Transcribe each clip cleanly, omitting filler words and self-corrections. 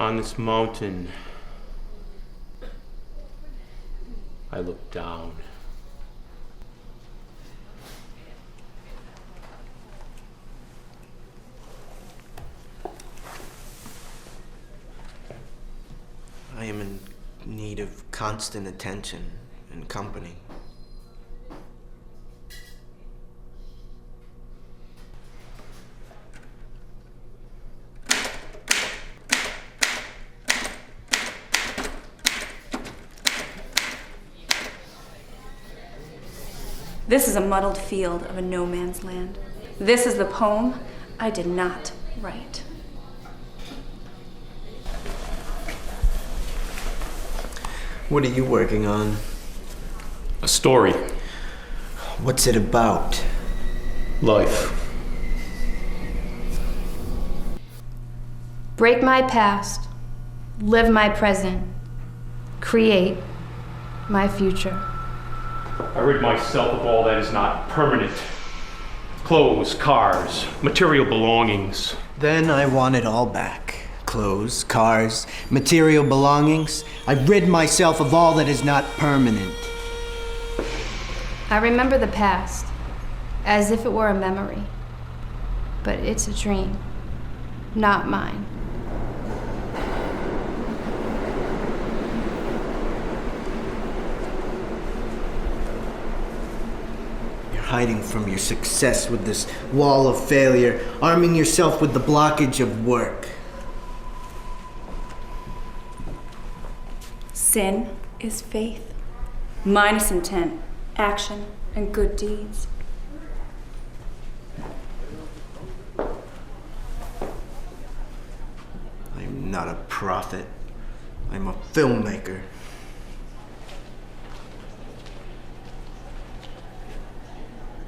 On this mountain, I look down. I am in need of constant attention and company. This is a muddled field of a no man's land. This is the poem I did not write. What are you working on? A story. What's it about? Life. Break my past, live my present, create my future. I rid myself of all that is not permanent. Clothes, cars, material belongings. Then I want it all back. Clothes, cars, material belongings. I rid myself of all that is not permanent. I remember the past as if it were a memory, but it's a dream, not mine. Hiding from your success with this wall of failure, arming yourself with the blockage of work. Sin is faith, minus intent, action, and good deeds. I'm not a prophet. I'm a filmmaker.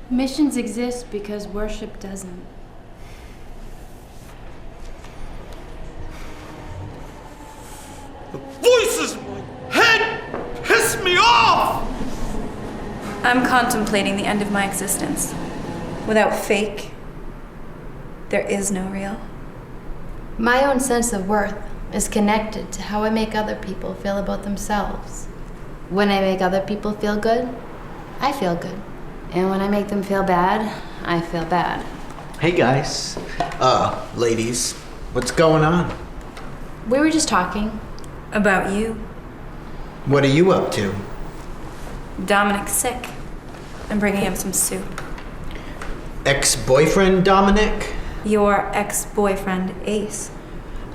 Missions exist because worship doesn't. The voices in my head piss me off! I'm contemplating the end of my existence. Without fake, there is no real. My own sense of worth is connected to how I make other people feel about themselves. When I make other people feel good, I feel good. And when I make them feel bad, I feel bad. Hey guys. Ladies, what's going on? We were just talking. About you. What are you up to? Dominic's sick. I'm bringing him some soup. Ex-boyfriend Dominic? Your ex-boyfriend, Ace.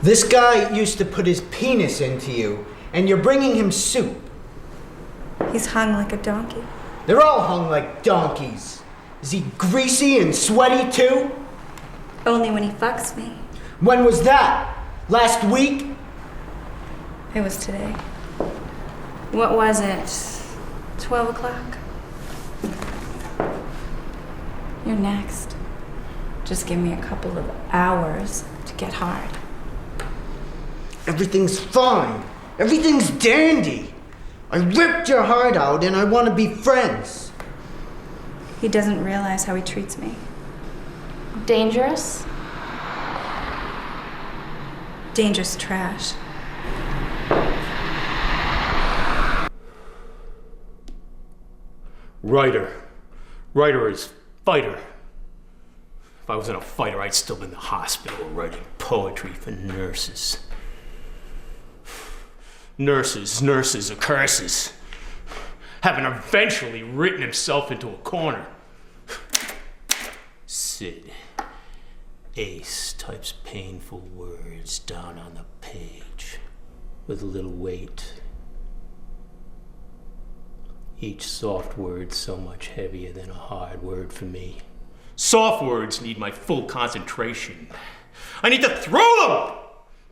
This guy used to put his penis into you, and you're bringing him soup. He's hung like a donkey. They're all hung like donkeys. Is he greasy and sweaty too? Only when he fucks me. When was that? Last week? It was today. What was it? 12 o'clock? You're next. Just give me a couple of hours to get hard. Everything's fine. Everything's dandy. I ripped your heart out and I want to be friends. He doesn't realize how he treats me. Dangerous? Dangerous trash. Writer is fighter. If I wasn't a fighter, I'd still be in the hospital writing poetry for nurses. Nurses are curses. Having eventually written himself into a corner. Sid. Ace types painful words down on the page with little weight. Each soft word so much heavier than a hard word for me. Soft words need my full concentration. I need to throw them!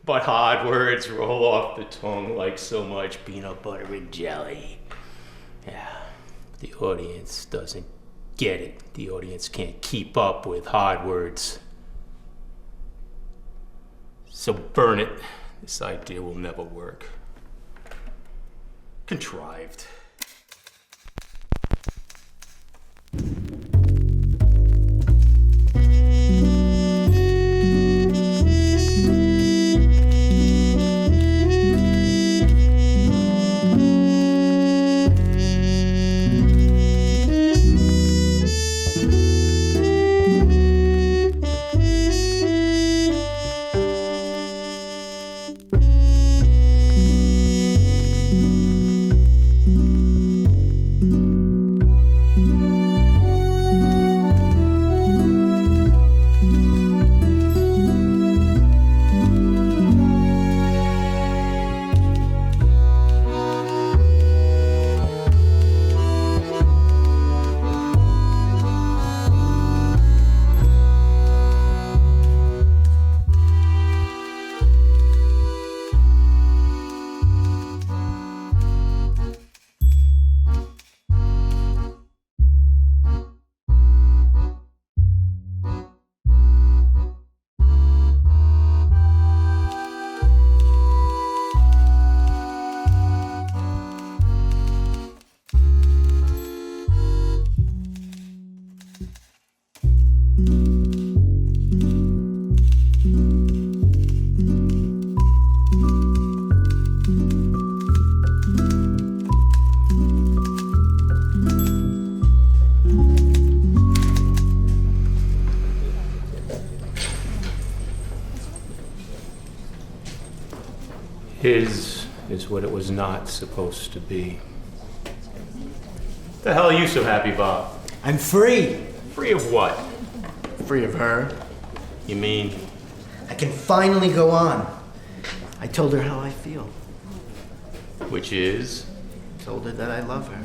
But hard words roll off the tongue like so much peanut butter and jelly. Yeah, the audience doesn't get it. The audience can't keep up with hard words. So burn it. This idea will never work. Contrived. His is what it was not supposed to be. The hell are you so happy about? I'm free. Free of what? Free of her. You mean? I can finally go on. I told her how I feel. Which is? Told her that I love her.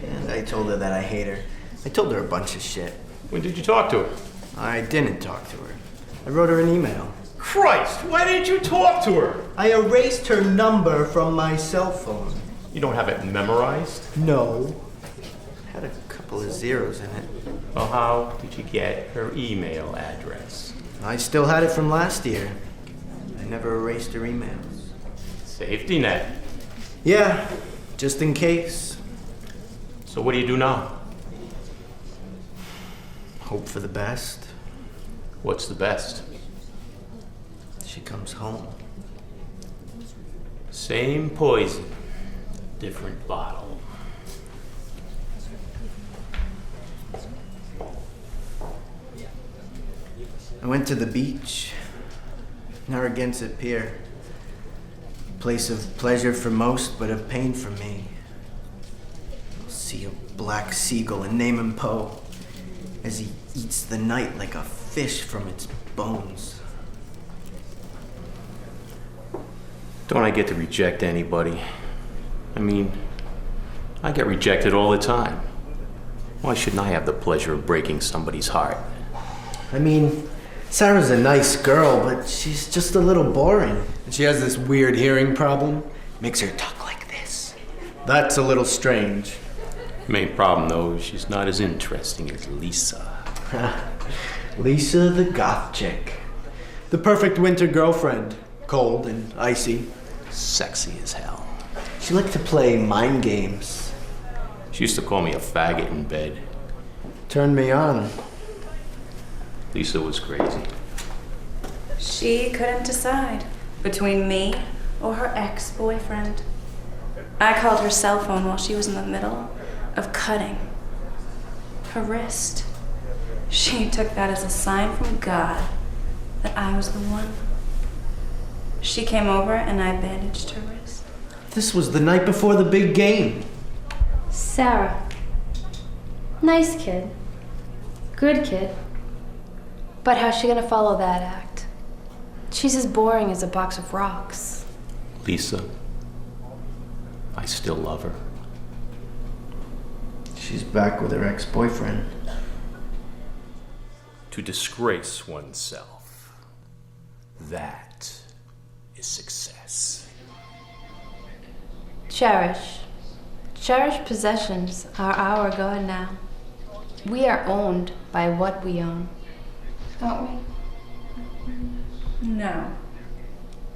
And I told her that I hate her. I told her a bunch of shit. When did you talk to her? I didn't talk to her. I wrote her an email. Christ, why didn't you talk to her? I erased her number from my cell phone. You don't have it memorized? No. Had a couple of zeros in it. Well, how did you get her email address? I still had it from last year. I never erased her emails. Safety net. Yeah, just in case. So what do you do now? Hope for the best. What's the best? She comes home. Same poison, different bottle. I went to the beach, Narragansett Pier. Place of pleasure for most, but of pain for me. See a black seagull and name him Poe as he eats the night like a fish from its bones. Don't I get to reject anybody? I mean, I get rejected all the time. Why shouldn't I have the pleasure of breaking somebody's heart? I mean, Sarah's a nice girl, but she's just a little boring. And she has this weird hearing problem. Makes her talk like this. That's a little strange. Main problem, though, is she's not as interesting as Lisa. Lisa the goth chick. The perfect winter girlfriend. Cold and icy. Sexy as hell. She liked to play mind games. She used to call me a faggot in bed. Turned me on. Lisa was crazy. She couldn't decide between me or her ex-boyfriend. I called her cell phone while she was in the middle of cutting her wrist. She took that as a sign from God that I was the one. She came over and I bandaged her wrist. This was the night before the big game. Sarah. Nice kid. Good kid. But how's she gonna follow that act? She's as boring as a box of rocks. Lisa, I still love her. She's back with her ex-boyfriend. To disgrace oneself, that is success. Cherish. Cherished possessions are our God now. We are owned by what we own. Aren't we? No,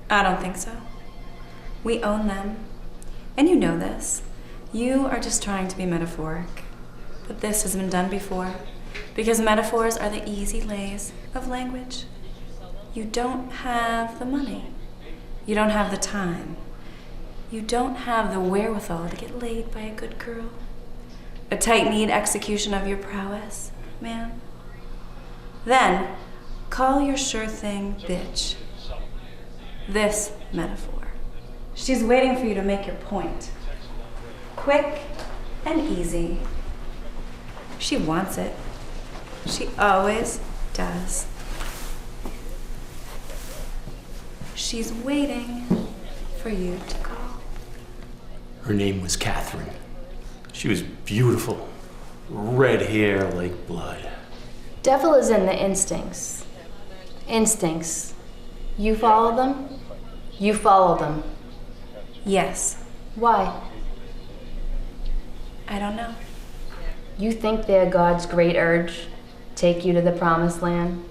I don't think so. We own them. And you know this. You are just trying to be metaphoric. But this has been done before. Because metaphors are the easy lays of language. You don't have the money. You don't have the time. You don't have the wherewithal to get laid by a good girl. A tight-kneed execution of your prowess, man. Then, call your sure thing bitch. This metaphor. She's waiting for you to make your point. Quick and easy. She wants it. She always does. She's waiting for you to call. Her name was Catherine. She was beautiful. Red hair like blood. Devil is in the instincts. Instincts. You follow them? You follow them. Yes. Why? I don't know. You think they're God's great urge? Take you to the promised land?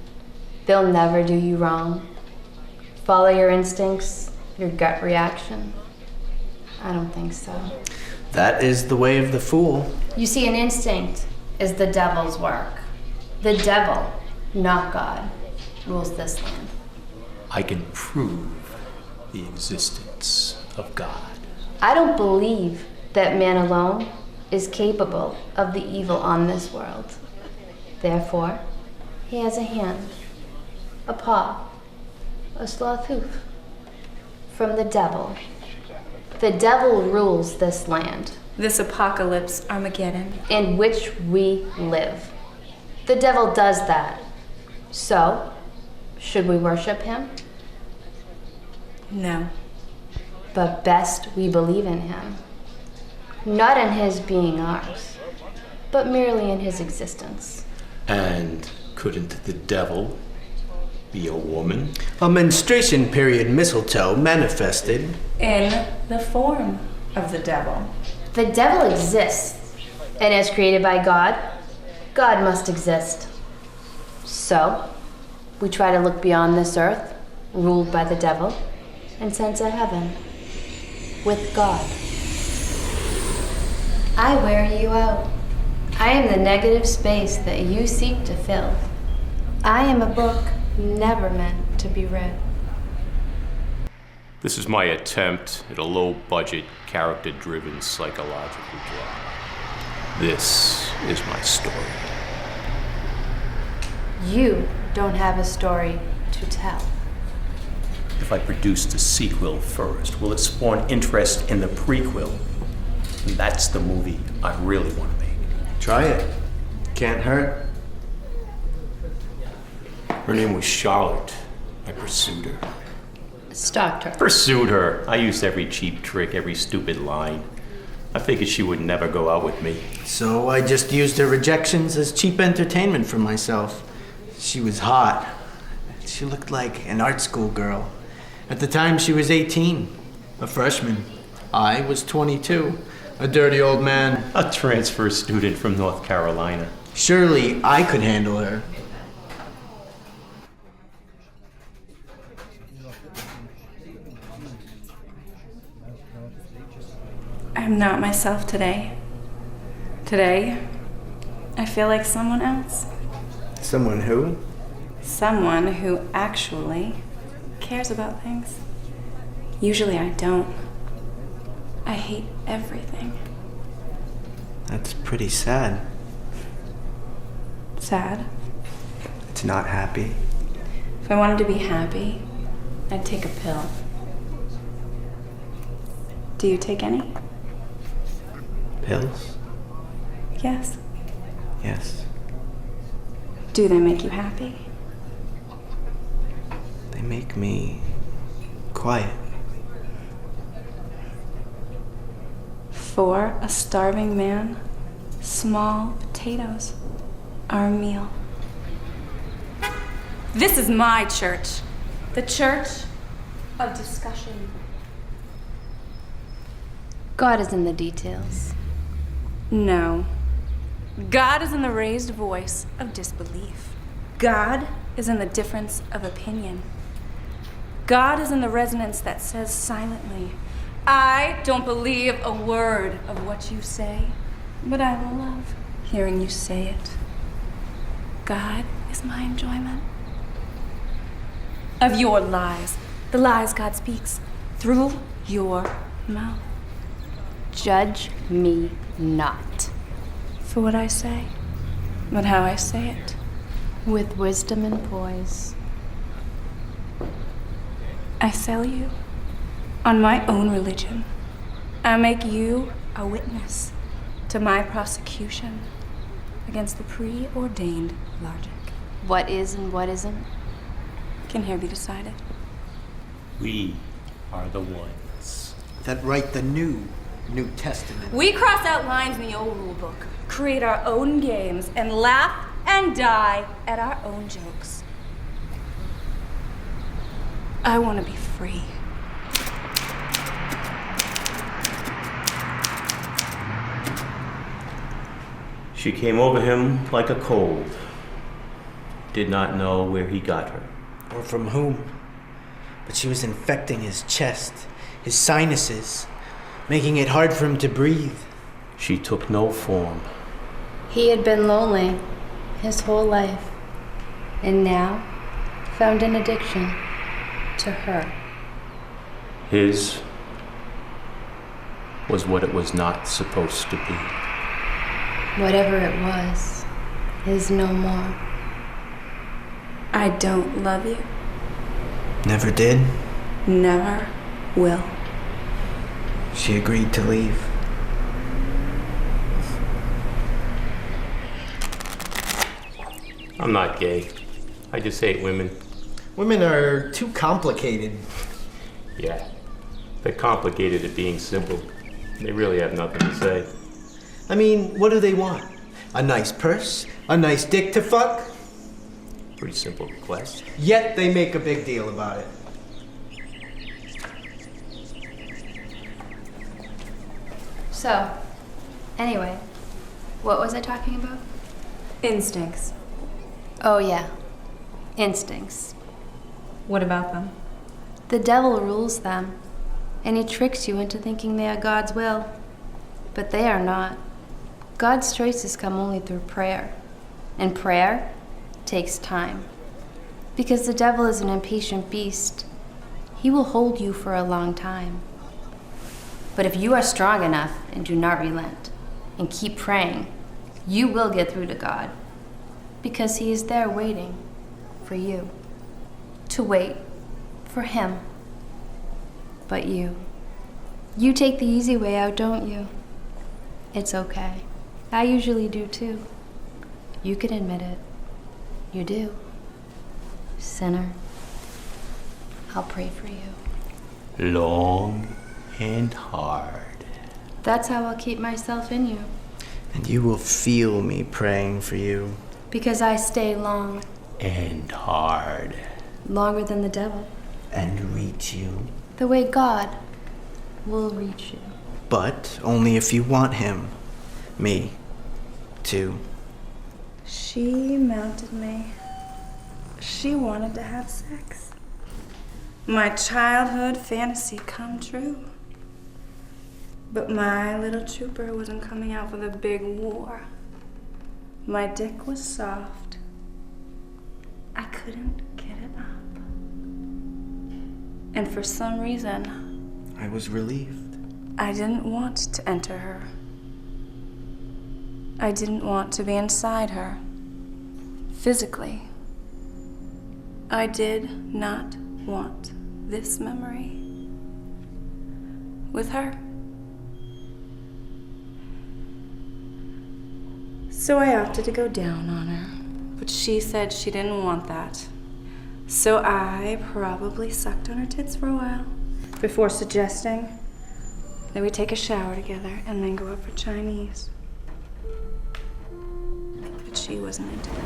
They'll never do you wrong. Follow your instincts, your gut reaction? I don't think so. That is the way of the fool. You see, an instinct is the devil's work. The devil, not God, rules this land. I can prove the existence of God. I don't believe that man alone is capable of the evil on this world. Therefore, he has a hand, a paw, a sloth hoof. from the devil. The devil rules this land, This apocalypse Armageddon. in which we live. The devil does that. So, should we worship him? No. But best we believe in him. Not in his being ours, but merely in his existence. And couldn't the devil be a woman? A menstruation period mistletoe manifested. In the form of the devil. The devil exists, and as created by God, God must exist. So, we try to look beyond this earth, ruled by the devil, and sense a heaven with God. I wear you out. I am the negative space that you seek to fill. I am a book never meant to be read. This is my attempt at a low-budget, character-driven psychological drama. This is my story. You don't have a story to tell. If I produce the sequel first, will it spawn interest in the prequel? And that's the movie I really want to make. Try it. Can't hurt. Her name was Charlotte. I pursued her. Stalked her. Pursued her. I used every cheap trick, every stupid line. I figured she would never go out with me. So I just used her rejections as cheap entertainment for myself. She was hot. She looked like an art school girl. At the time, she was 18, a freshman. I was 22, a dirty old man. A transfer student from North Carolina. Surely I could handle her. I'm not myself today. Today, I feel like someone else. Someone who? Someone who actually cares about things. Usually I don't. I hate everything. That's pretty sad. Sad. It's not happy. If I wanted to be happy, I'd take a pill. Do you take any? Pills? Yes. Yes. Do they make you happy? They make me quiet. For a starving man, small potatoes are a meal. This is my church. The church of discussion. God is in the details. No. God is in the raised voice of disbelief. God is in the difference of opinion. God is in the resonance that says silently, I don't believe a word of what you say, but I will love hearing you say it. God is my enjoyment. Of your lies, the lies God speaks through your mouth. Judge me not. For what I say, but how I say it. With wisdom and poise. I sell you on my own religion. I make you a witness to my prosecution against the preordained logic. What is and what isn't? Can here be decided? We are the ones. That write the New Testament. We cross out lines in the old rule book, create our own games, and laugh and die at our own jokes. I want to be free. She came over him like a cold. Did not know where he got her. Or from whom. But she was infecting his chest, his sinuses, making it hard for him to breathe. She took no form. He had been lonely his whole life, and now found an addiction to her. His was what it was not supposed to be. Whatever it was is no more. I don't love you. Never did? Never will. She agreed to leave. I'm not gay. I just hate women. Women are too complicated. Yeah. They're complicated at being simple. They really have nothing to say. I mean, what do they want? A nice purse? A nice dick to fuck? Pretty simple request. Yet they make a big deal about it. So, anyway, what was I talking about? Instincts. Oh, yeah. Instincts. What about them? The devil rules them, and he tricks you into thinking they are God's will. But they are not. God's choices come only through prayer. And prayer takes time. Because the devil is an impatient beast. He will hold you for a long time. But if you are strong enough and do not relent and keep praying, you will get through to God. Because he is there waiting for you. To wait for him. But you take the easy way out, don't you? It's okay. I usually do too. You can admit it. You do. Sinner. I'll pray for you. Long and hard. That's how I'll keep myself in you. And you will feel me praying for you. Because I stay long. And hard. Longer than the devil. And reach you. The way God will reach you. But only if you want him. Me. Too. She mounted me. She wanted to have sex. My childhood fantasy come true. But my little trooper wasn't coming out for the big war. My dick was soft. I couldn't get it up. And for some reason, I was relieved. I didn't want to enter her. I didn't want to be inside her. Physically. I did not want this memory with her. So I opted to go down on her, but she said she didn't want that. So I probably sucked on her tits for a while before suggesting that we take a shower together and then go up for Chinese. But she wasn't into it.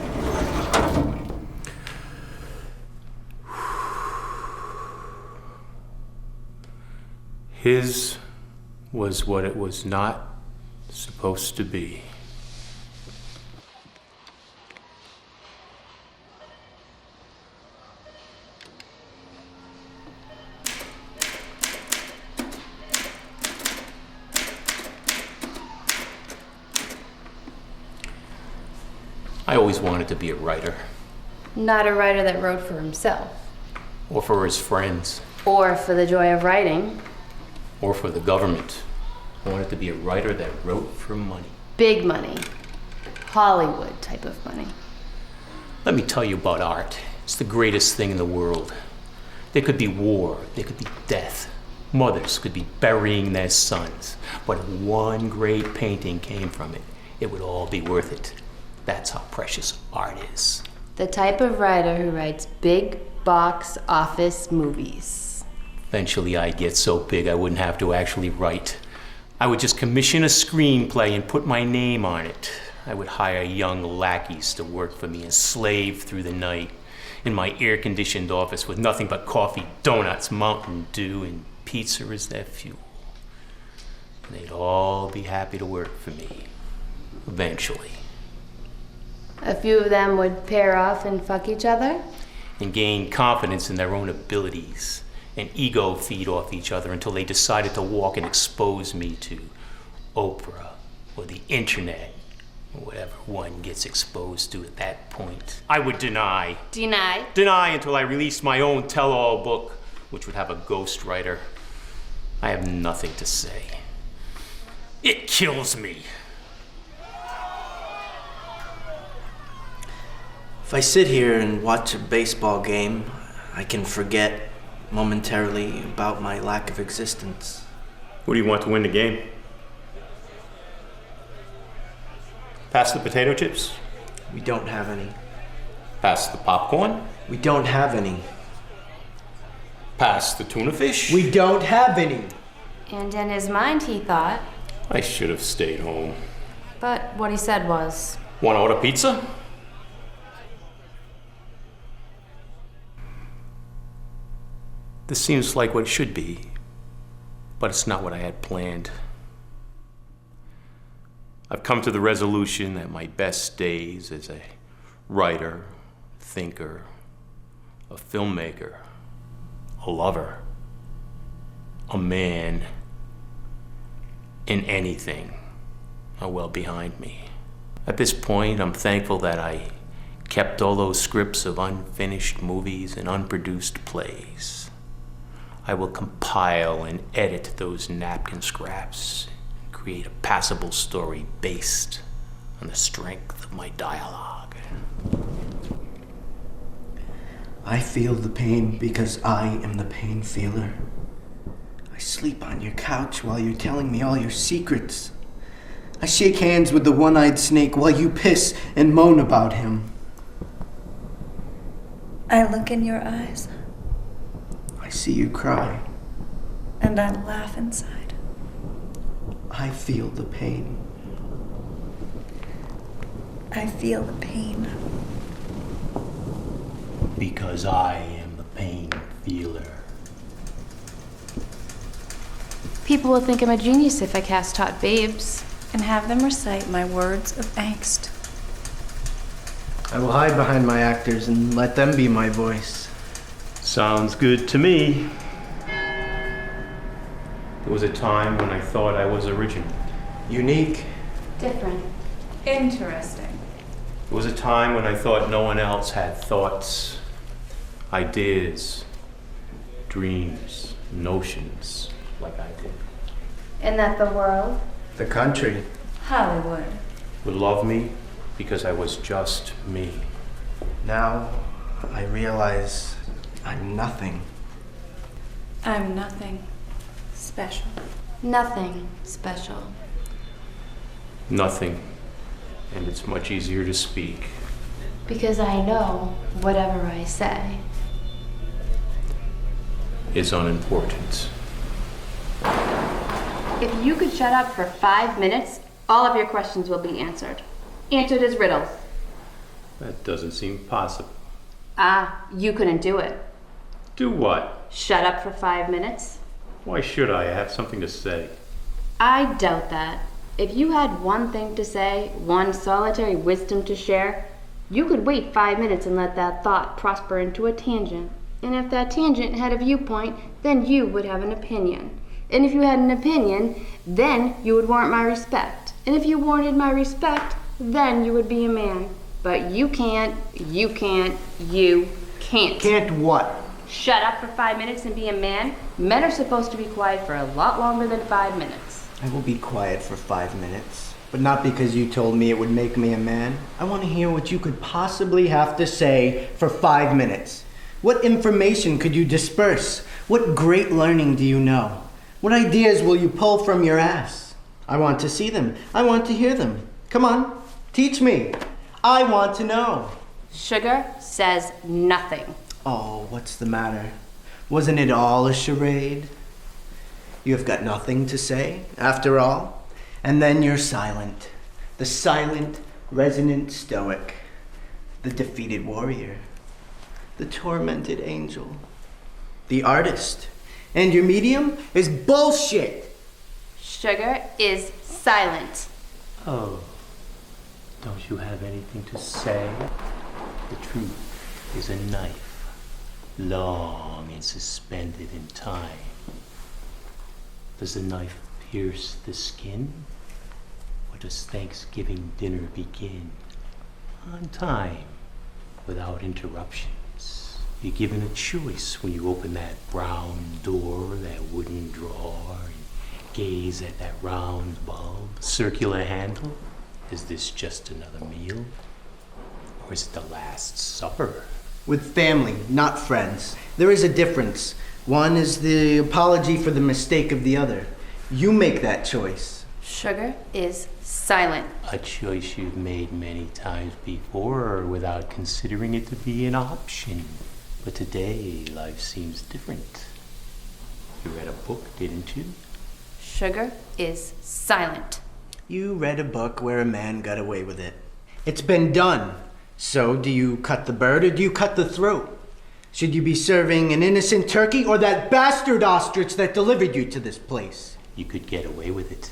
His was what it was not supposed to be. I always wanted to be a writer. Not a writer that wrote for himself. Or for his friends. Or for the joy of writing. Or for the government. I wanted to be a writer that wrote for money. Big money. Hollywood type of money. Let me tell you about art. It's the greatest thing in the world. There could be war, there could be death. Mothers could be burying their sons. But if one great painting came from it, it would all be worth it. That's how precious art is. The type of writer who writes big box office movies. Eventually I'd get so big I wouldn't have to actually write. I would just commission a screenplay and put my name on it. I would hire young lackeys to work for me and slave through the night in my air-conditioned office with nothing but coffee, donuts, Mountain Dew, and pizza as their fuel. And they'd all be happy to work for me. Eventually. A few of them would pair off and fuck each other? And gain confidence in their own abilities and ego feed off each other until they decided to walk and expose me to Oprah or the internet or whatever one gets exposed to at that point. I would deny until I released my own tell-all book, which would have a ghostwriter. I have nothing to say. It kills me. If I sit here and watch a baseball game, I can forget momentarily about my lack of existence. Who do you want to win the game? Pass the potato chips? We don't have any. Pass the popcorn? We don't have any. Pass the tuna fish? We don't have any. And in his mind, he thought, I should have stayed home. but what he said was, Want to order pizza? This seems like what it should be, but it's not what I had planned. I've come to the resolution that my best days as a writer, thinker, a filmmaker, a lover, a man, in anything are well behind me. At this point, I'm thankful that I kept all those scripts of unfinished movies and unproduced plays. I will compile and edit those napkin scraps and create a passable story based on the strength of my dialogue. I feel the pain because I am the pain feeler. I sleep on your couch while you're telling me all your secrets. I shake hands with the one-eyed snake while you piss and moan about him. I look in your eyes, I see you cry. and I laugh inside. I feel the pain. I feel the pain. Because I am the pain feeler. people will think I'm a genius if I cast hot babes. And have them recite my words of angst. I will hide behind my actors and let them be my voice. Sounds good to me. There was a time when I thought I was original. Unique. Different. Interesting. There was a time when I thought no one else had thoughts, ideas, dreams, notions like I did. And that the world The country. Hollywood. Would love me because I was just me. Now I realize I'm nothing. I'm nothing special. Nothing special. Nothing. And it's much easier to speak. Because I know whatever I say. Is unimportant. If you could shut up for 5 minutes, all of your questions will be answered. Answered as riddles. That doesn't seem possible. Ah, you couldn't do it. Do what? Shut up for 5 minutes? Why should I? I have something to say. I doubt that. If you had one thing to say, one solitary wisdom to share, you could wait 5 minutes and let that thought prosper into a tangent. And if that tangent had a viewpoint, then you would have an opinion. And if you had an opinion, then you would warrant my respect. And if you warranted my respect, then you would be a man. But you can't. Can't what? Shut up for 5 minutes and be a man? Men are supposed to be quiet for a lot longer than 5 minutes. I will be quiet for 5 minutes. But not because you told me it would make me a man. I want to hear what you could possibly have to say for 5 minutes. What information could you disperse? What great learning do you know? What ideas will you pull from your ass? I want to see them. I want to hear them. Come on, teach me. I want to know. Sugar says nothing. Oh, what's the matter? Wasn't it all a charade? You have got nothing to say, after all? And then you're silent. The silent, resonant stoic. The defeated warrior. The tormented angel. The artist. And your medium is bullshit. Sugar is silent. Oh, don't you have anything to say? The truth is a knife, long and suspended in time. Does the knife pierce the skin? Or does Thanksgiving dinner begin on time, without interruptions? You're given a choice when you open that brown door, that wooden drawer, and gaze at that round bulb, circular handle. Is this just another meal? Or is it the Last Supper? With family, not friends. There is a difference. One is the apology for the mistake of the other. You make that choice. Sugar is silent. A choice you've made many times before without considering it to be an option. But today, life seems different. You read a book, didn't you? Sugar is silent. You read a book where a man got away with it. It's been done. So, do you cut the bird or do you cut the throat? Should you be serving an innocent turkey or that bastard ostrich that delivered you to this place? You could get away with it.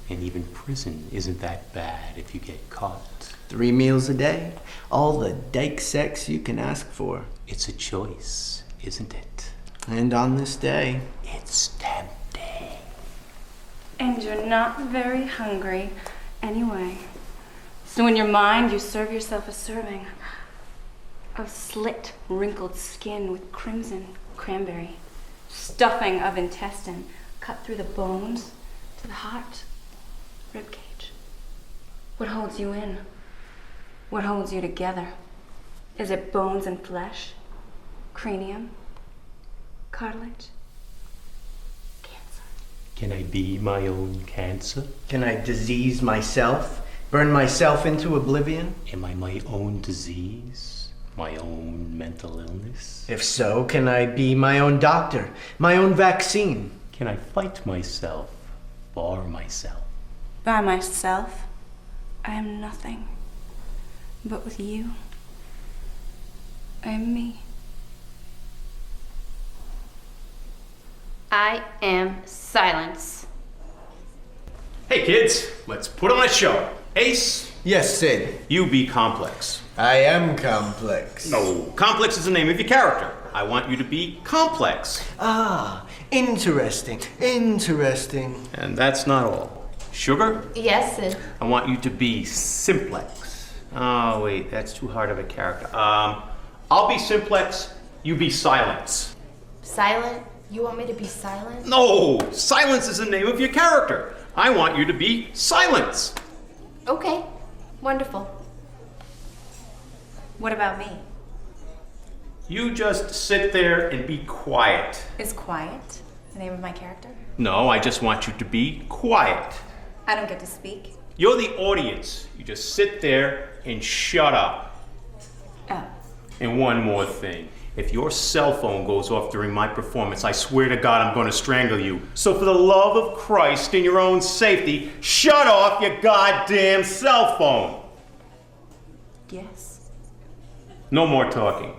And even prison isn't that bad if you get caught. 3 meals a day. All the dyke sex you can ask for. It's a choice, isn't it? And on this day, It's tempting. And you're not very hungry anyway. So in your mind, you serve yourself a serving of slit, wrinkled skin with crimson cranberry, stuffing of intestine cut through the bones to the heart, ribcage. What holds you in? What holds you together? Is it bones and flesh? Cranium? Cartilage? Cancer? Can I be my own cancer? can I disease myself? Burn myself into oblivion? Am I my own disease? My own mental illness? If so, can I be my own doctor? My own vaccine? Can I fight myself for myself? By myself, I am nothing. But with you, I am me. I am silence. Hey kids, let's put on a show. Ace, Yes, Sid. you be Complex. I am complex. No, Complex is the name of your character. I want you to be Complex. Ah, interesting. Interesting. And that's not all. Sugar, Yes, Sid. I want you to be Simplex. Oh, wait, that's too hard of a character. I'll be Simplex, you be Silence. Silent? You want me to be silent? No, Silence is the name of your character. I want you to be Silence. Okay. Wonderful. What about me? You just sit there and be quiet. Is quiet the name of my character? No, I just want you to be quiet. I don't get to speak. You're the audience. You just sit there and shut up. Oh. And one more thing. If your cell phone goes off during my performance, I swear to God I'm going to strangle you. So for the love of Christ and your own safety, shut off your goddamn cell phone. Yes. No more talking.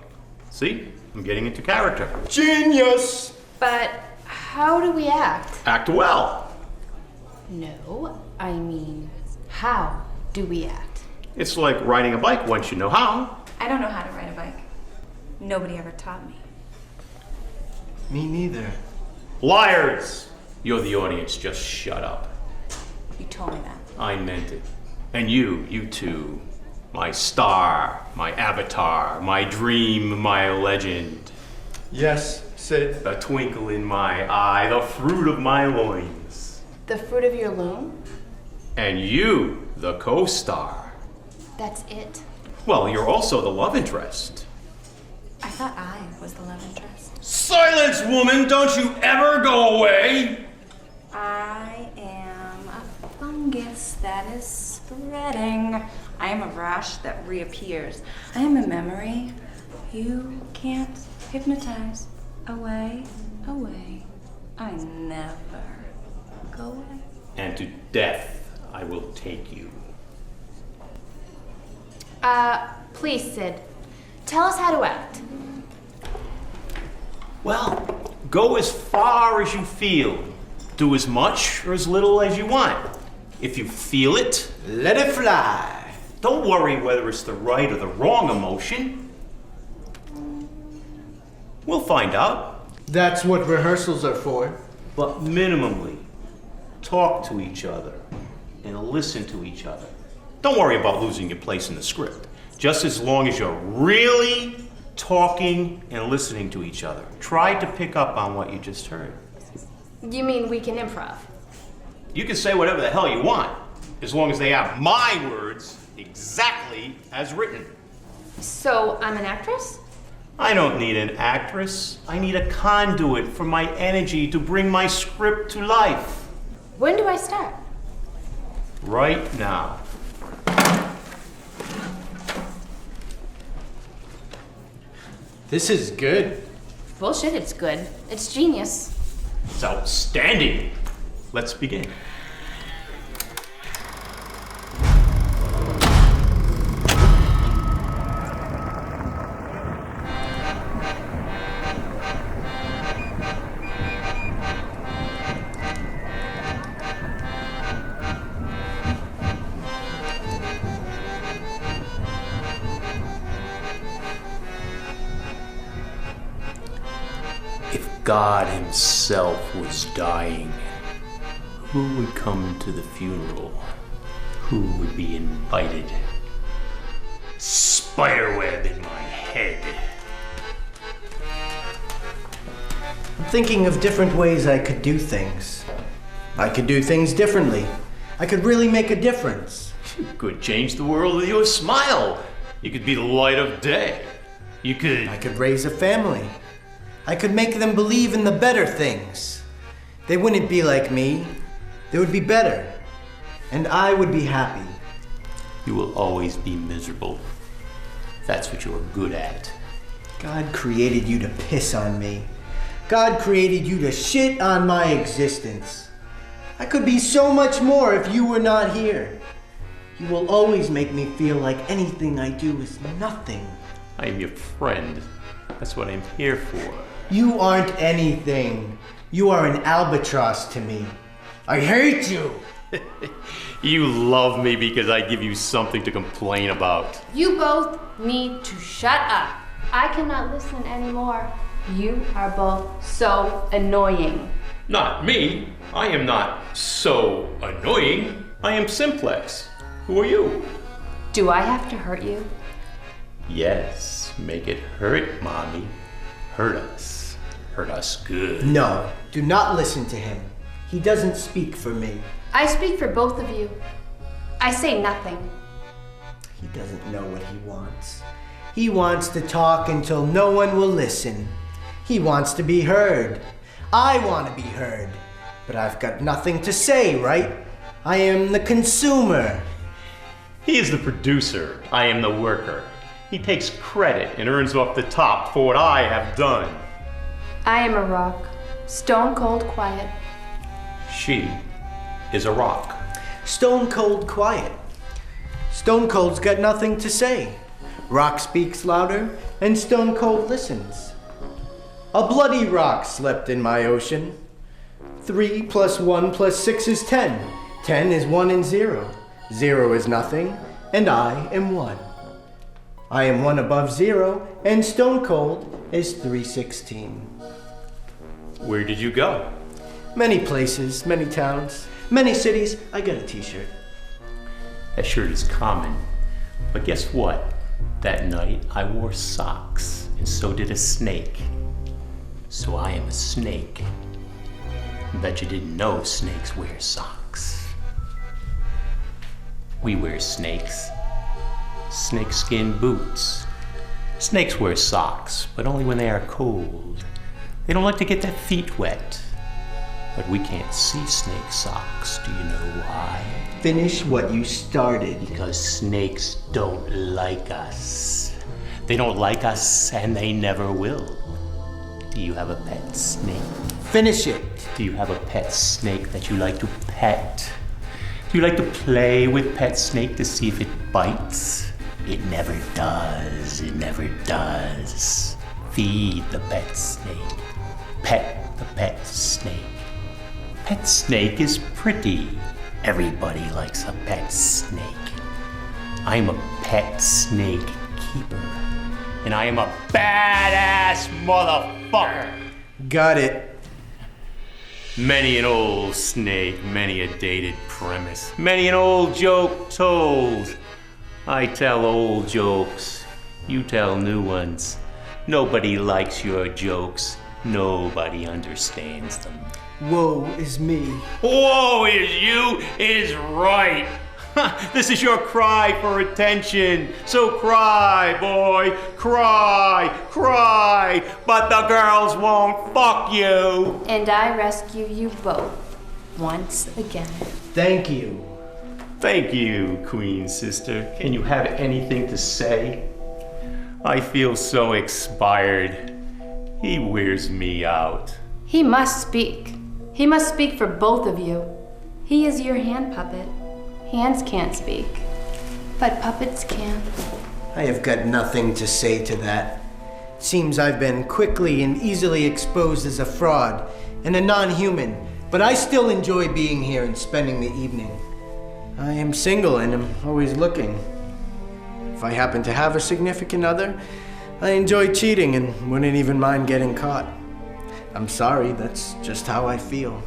See? I'm getting into character. Genius! But how do we act? Act well. No, I mean, how do we act? It's like riding a bike once you know how. I don't know how to ride a bike. Nobody ever taught me. Me neither. Liars! You're the audience. Just shut up. You told me that. I meant it. And you too. My star, my avatar, my dream, my legend. Yes, Sid. A twinkle in my eye, the fruit of my loins. The fruit of your loom? And you, the co-star. That's it. Well, you're also the love interest. I thought I was the love interest. Silence, woman! Don't you ever go away! I am a fungus that is spreading. I am a rash that reappears. I am a memory you can't hypnotize. Away, away. I never go away. And to death I will take you. Please, Sid. Tell us how to act. Well, go as far as you feel. Do as much or as little as you want. If you feel it, Let it fly. don't worry whether it's the right or the wrong emotion. We'll find out. That's what rehearsals are for. But minimally, talk to each other and listen to each other. Don't worry about losing your place in the script. Just as long as you're really talking and listening to each other. Try to pick up on what you just heard. You mean we can improv? You can say whatever the hell you want, as long as they have my words exactly as written. So I'm an actress? I don't need an actress. I need a conduit for my energy to bring my script to life. When do I start? Right now. This is good. Bullshit, it's good. It's genius. It's outstanding. Let's begin. If God himself was dying, who would come to the funeral? Who would be invited? Spiderweb in my head. I'm thinking of different ways I could do things. I could do things differently. I could really make a difference. You could change the world with your smile. You could be the light of day. You could... I could raise a family. I could make them believe in the better things. They wouldn't be like me. They would be better. And I would be happy. You will always be miserable. That's what you're good at. God created you to piss on me. God created you to shit on my existence. I could be so much more if you were not here. You will always make me feel like anything I do is nothing. I am your friend. That's what I'm here for. You aren't anything. You are an albatross to me. I hate you. You love me because I give you something to complain about. You both need to shut up. I cannot listen anymore. You are both so annoying. Not me. I am not so annoying. I am Simplex. Who are you? Do I have to hurt you? Yes, make it hurt, Mommy. Hurt us. Hurt us good. No, do not listen to him. He doesn't speak for me. I speak for both of you. I say nothing. He doesn't know what he wants. He wants to talk until no one will listen. He wants to be heard. I want to be heard. But I've got nothing to say, right? I am the consumer. He is the producer. I am the worker. He takes credit and earns off the top for what I have done. I am a rock, stone cold quiet. She is a rock. Stone cold quiet. Stone cold's got nothing to say. Rock speaks louder, and stone cold listens. A bloody rock slept in my ocean. 3 + 1 + 6 is 10. 10 is 1 and 0. 0 is nothing, and I am 1. I am 1 above 0, and stone cold is 316. Where did you go? Many places, many towns, many cities. I got a t-shirt. That shirt is common. But guess what? That night I wore socks, and so did a snake. So I am a snake. Bet you didn't know snakes wear socks. We wear snakes. Snakeskin boots. Snakes wear socks, but only when they are cold. They don't like to get their feet wet. But we can't see snake socks. Do you know why? Finish what you started. Because snakes don't like us. They don't like us, and they never will. Do you have a pet snake? Finish it. Do you have a pet snake that you like to pet? Do you like to play with pet snake to see if it bites? It never does. It never does. Feed the pet snake. Pet the pet snake. Pet snake is pretty. Everybody likes a pet snake. I'm a pet snake keeper. And I am a badass motherfucker. Got it. Many an old snake, many a dated premise, many an old joke told. I tell old jokes, you tell new ones. Nobody likes your jokes, nobody understands them. Woe is me. Woe is you is right. This is your cry for attention. So cry, boy. Cry, cry. But the girls won't fuck you. And I rescue you both once again. Thank you. Thank you, Queen Sister. Can you have anything to say? I feel so expired. He wears me out. He must speak. He must speak for both of you. He is your hand puppet. Hands can't speak, but puppets can. I have got nothing to say to that. Seems I've been quickly and easily exposed as a fraud and a non-human, but I still enjoy being here and spending the evening. I am single and am always looking. If I happen to have a significant other, I enjoy cheating and wouldn't even mind getting caught. I'm sorry, that's just how I feel.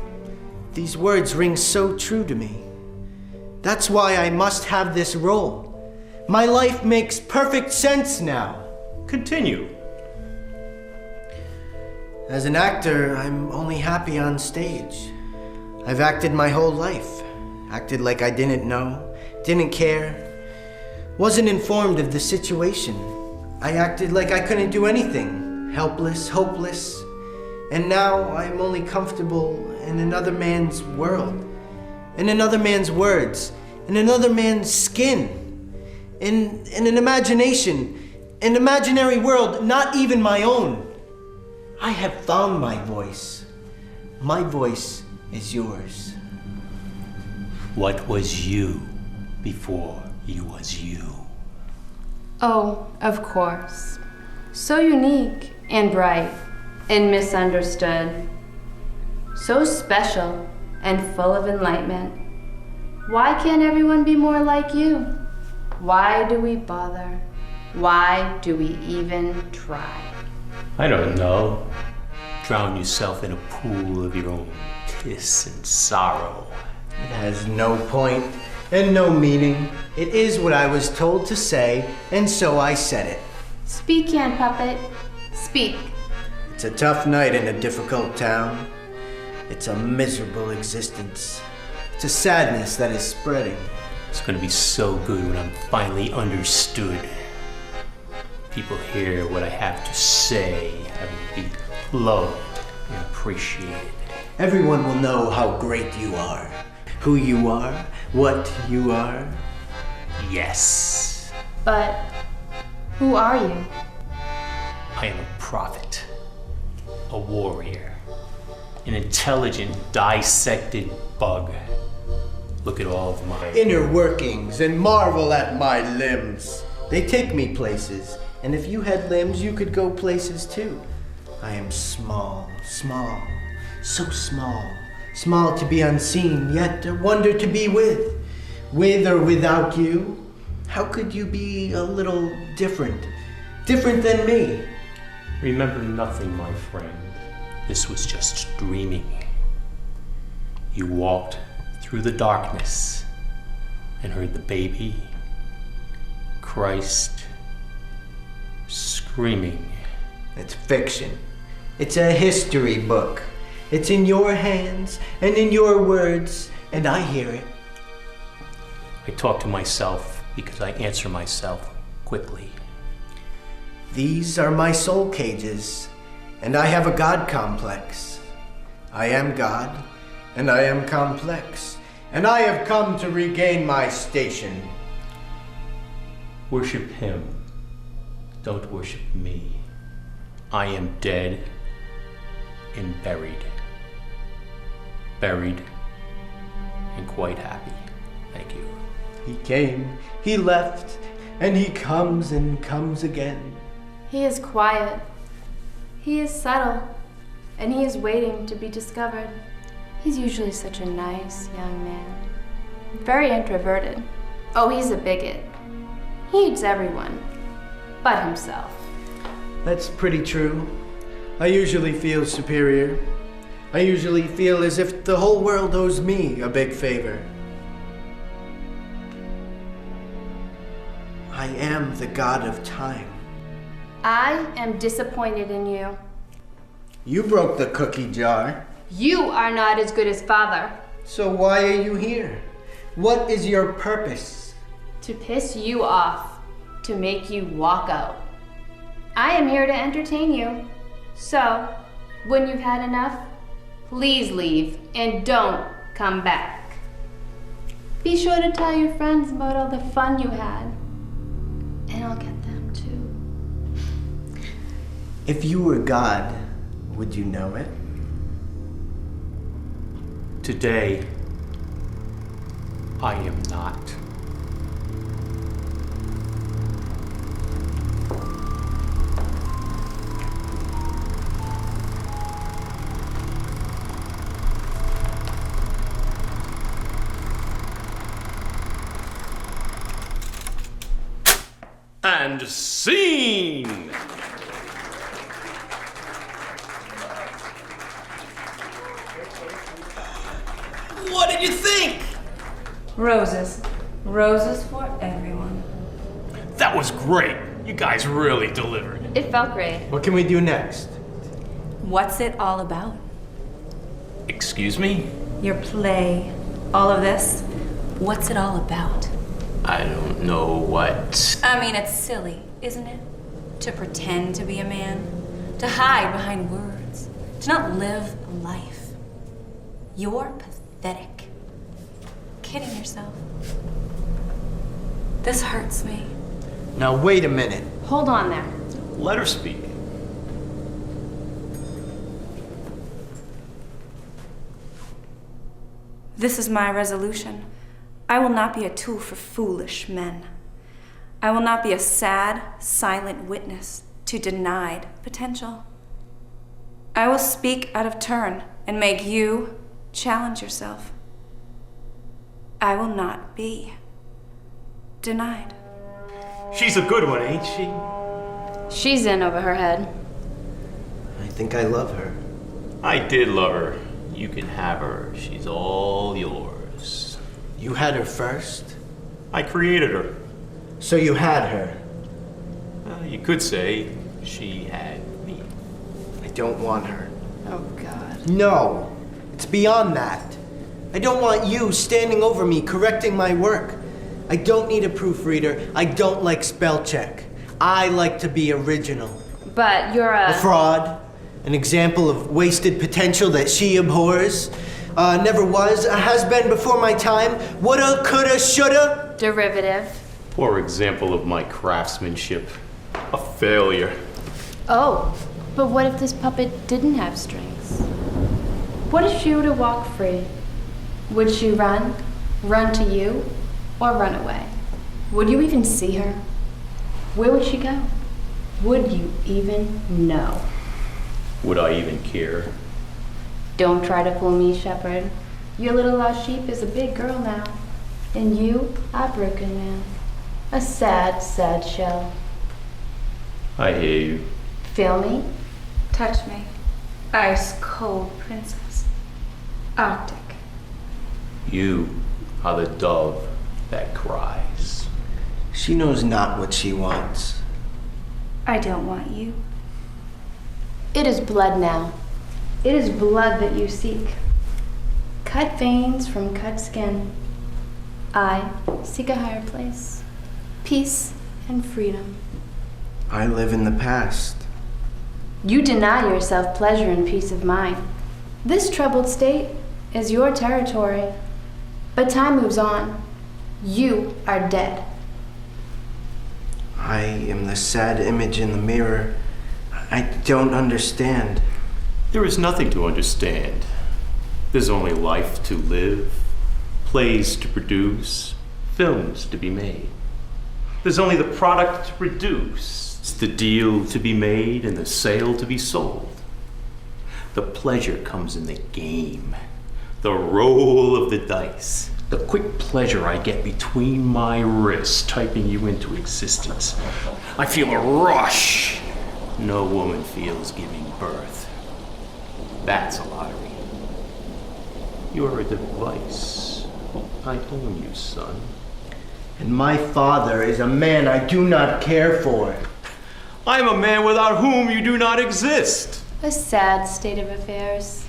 These words ring so true to me. That's why I must have this role. My life makes perfect sense now. Continue. As an actor, I'm only happy on stage. I've acted my whole life. Acted like I didn't know, didn't care, wasn't informed of the situation. I acted like I couldn't do anything, helpless, hopeless. And now I'm only comfortable in another man's world, in another man's words, in another man's skin, in an imagination, an imaginary world, not even my own. I have found my voice. My voice is yours. What was you before you was you? Oh, of course. So unique and bright and misunderstood. So special and full of enlightenment. Why can't everyone be more like you? Why do we bother? Why do we even try? I don't know. Drown yourself in a pool of your own piss and sorrow. It has no point and no meaning. It is what I was told to say, and so I said it. Speak, hand puppet. Speak. It's a tough night in a difficult town. It's a miserable existence. It's a sadness that is spreading. It's gonna be so good when I'm finally understood. People hear what I have to say. I will be loved and appreciated. Everyone will know how great you are, who you are, what you are. Yes. But who are you? I am a prophet, a warrior, an intelligent, dissected bug. Look at all of my Inner workings and marvel at my limbs. They take me places, and if you had limbs, you could go places too. I am small, small, so small. Small to be unseen, yet a wonder to be with. With or without you, how could you be a little different? Different than me? Remember nothing, my friend. This was just dreaming. You walked through the darkness and heard the baby, Christ, screaming. It's fiction. It's a history book. It's in your hands and in your words, and I hear it. I talk to myself because I answer myself quickly. These are my soul cages, and I have a God complex. I am God, and I am complex, and I have come to regain my station. Worship him. Don't worship me. I am dead and buried. Buried and quite happy. Thank you. He came, he left, and he comes and comes again. He is quiet. He is subtle. And he is waiting to be discovered. He's usually such a nice young man. Very introverted. Oh, he's a bigot. He hates everyone but himself. That's pretty true. I usually feel superior. I usually feel as if the whole world owes me a big favor. I am the god of time. I am disappointed in you. You broke the cookie jar. You are not as good as Father. So why are you here? What is your purpose? To piss you off, to make you walk out. I am here to entertain you. So, when you've had enough, please leave and don't come back. Be sure to tell your friends about all the fun you had, and I'll get them too. If you were God, would you know it? Today, I am not. And scene! What did you think? Roses. Roses for everyone. That was great. You guys really delivered. It felt great. What can we do next? What's it all about? Excuse me? Your play. All of this. What's it all about? I don't know what. I mean, it's silly, isn't it? To pretend to be a man. To hide behind words. To not live life. You're pathetic. Kidding yourself. This hurts me. Now wait a minute. Hold on there. Let her speak. This is my resolution. I will not be a tool for foolish men. I will not be a sad, silent witness to denied potential. I will speak out of turn and make you challenge yourself. I will not be denied. She's a good one, ain't she? She's in over her head. I think I love her. I did love her. You can have her. She's all yours. You had her first? I created her. So you had her. You could say she had me. I don't want her. Oh, God. No, it's beyond that. I don't want you standing over me correcting my work. I don't need a proofreader. I don't like spell check. I like to be original. But you're A fraud, an example of wasted potential that she abhors. Never was, has been before my time. Woulda, coulda, shoulda. derivative. Poor example of my craftsmanship. A failure. Oh, but what if this puppet didn't have strings? What if she were to walk free? Would she run? Run to you? Or run away? Would you even see her? Where would she go? Would you even know? Would I even care? Don't try to fool me, Shepherd. Your little lost sheep is a big girl now. And you are broken man. A sad, sad shell. I hear you. Feel me? Touch me. Ice cold princess. Arctic. You are the dove that cries. She knows not what she wants. I don't want you. It is blood now. It is blood that you seek. Cut veins from cut skin. I seek a higher place. Peace and freedom. I live in the past. You deny yourself pleasure and peace of mind. This troubled state is your territory. But time moves on. You are dead. I am the sad image in the mirror. I don't understand. There is nothing to understand. There's only life to live, plays to produce, films to be made. There's only the product to produce. It's the deal to be made and the sale to be sold. The pleasure comes in the game, the roll of the dice, the quick pleasure I get between my wrists typing you into existence. I feel a rush no woman feels giving birth. That's a lottery. You're a device. I own you, son. And my father is a man I do not care for. I'm a man without whom you do not exist. A sad state of affairs.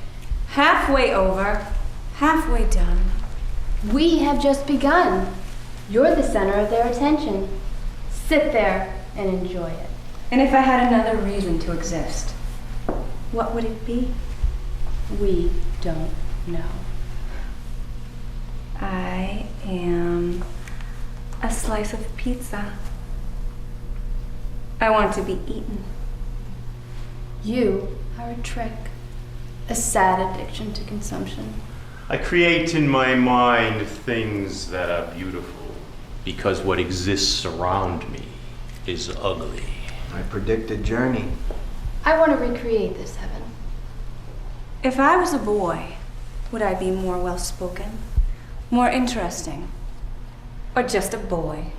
Halfway over, halfway done. We have just begun. You're the center of their attention. Sit there and enjoy it. And if I had another reason to exist, what would it be? We don't know. I am a slice of pizza. I want to be eaten. You are a trick. A sad addiction to consumption. I create in my mind things that are beautiful because what exists around me is ugly. I predict a journey. I want to recreate this heaven. If I was a boy, would I be more well-spoken, more interesting, or just a boy?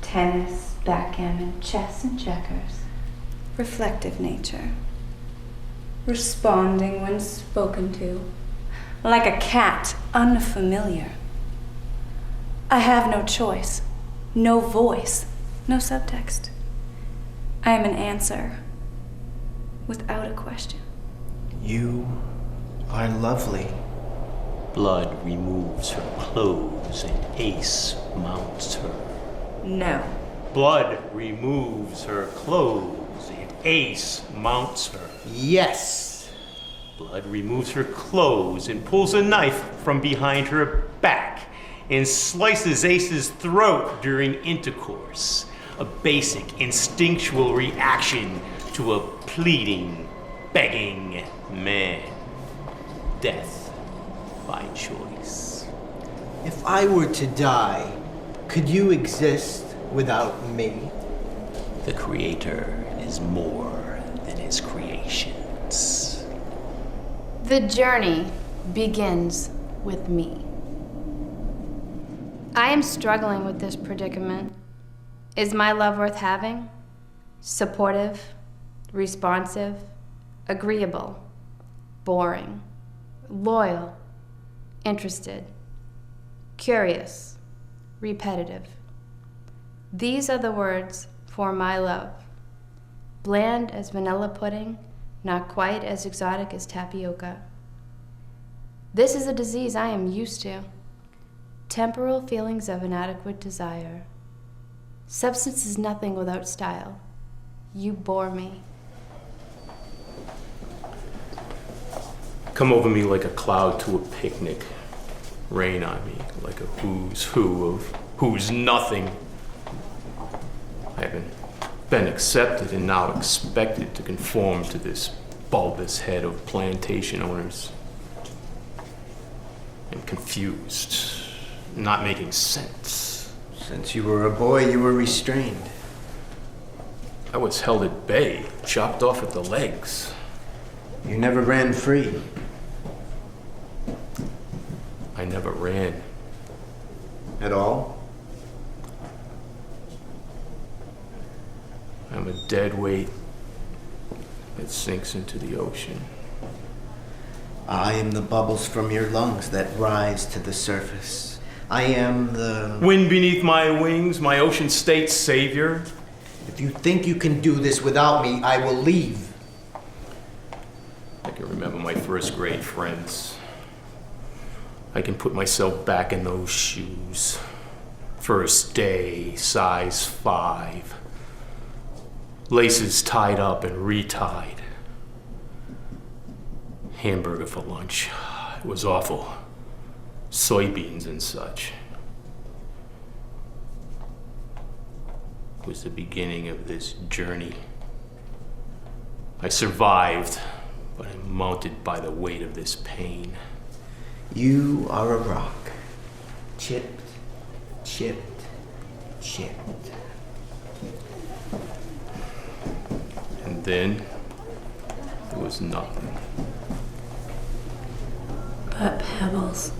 Tennis, backgammon, chess, and checkers. Reflective nature. Responding when spoken to. Like a cat, unfamiliar. I have no choice, no voice, no subtext. I am an answer without a question. You are lovely. Blood removes her clothes and Ace mounts her. No. Blood removes her clothes and Ace mounts her. Yes. Blood removes her clothes and pulls a knife from behind her back and slices Ace's throat during intercourse. A basic instinctual reaction to a pleading, begging man. Death by choice. If I were to die, could you exist without me? The creator is more than his creations. The journey begins with me. I am struggling with this predicament. Is my love worth having? Supportive, responsive, agreeable, boring, loyal, interested, curious, repetitive. These are the words for my love. Bland as vanilla pudding, not quite as exotic as tapioca. This is a disease I am used to. Temporal feelings of inadequate desire. Substance is nothing without style. You bore me. Come over me like a cloud to a picnic. Rain on me like a who's who of who's nothing. I haven't been accepted and now expected to conform to this bulbous head of plantation owners. I'm confused, not making sense. Since you were a boy, you were restrained. I was held at bay, chopped off at the legs. You never ran free. I never ran. At all? I'm a dead weight that sinks into the ocean. I am the bubbles from your lungs that rise to the surface. I am the... Wind beneath my wings, my ocean state savior. If you think you can do this without me, I will leave. I can remember my first grade friends. I can put myself back in those shoes. First day, size 5. Laces tied up and retied. Hamburger for lunch. It was awful. Soybeans and such. It was the beginning of this journey. I survived, but I'm mounted by the weight of this pain. You are a rock. Chipped, chipped, chipped. And then there was nothing. But pebbles.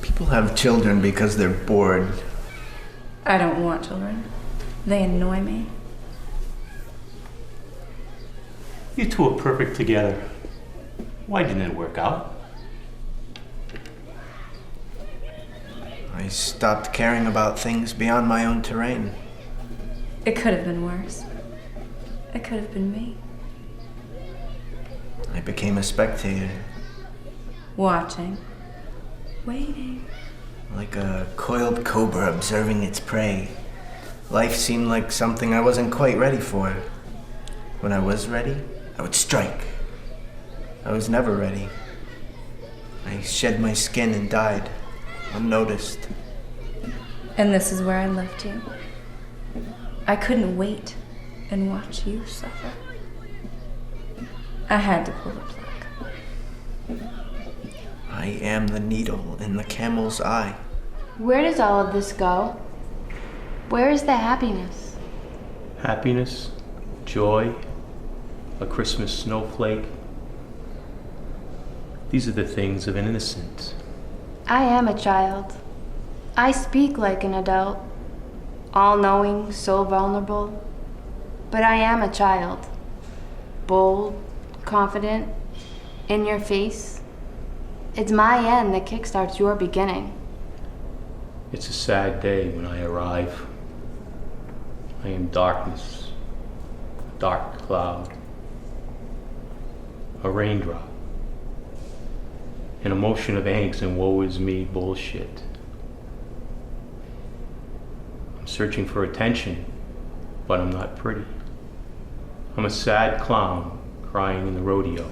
People have children because they're bored. I don't want children. They annoy me. You two are perfect together. Why didn't it work out? I stopped caring about things beyond my own terrain. It could have been worse. It could have been me. I became a spectator, Watching. Waiting. like a coiled cobra observing its prey. Life seemed like something I wasn't quite ready for. When I was ready, I would strike. I was never ready. I shed my skin and died, unnoticed. And this is where I left you. I couldn't wait and watch you suffer. I had to pull the plug. I am the needle in the camel's eye. Where does all of this go? Where is the happiness? Happiness, joy, a Christmas snowflake. These are the things of an innocent. I am a child. I speak like an adult, all-knowing, so vulnerable. But I am a child, bold, confident, in your face. It's my end that kickstarts your beginning. It's a sad day when I arrive. I am darkness, a dark cloud, a raindrop, an emotion of angst and woe is me bullshit. I'm searching for attention, but I'm not pretty. I'm a sad clown crying in the rodeo,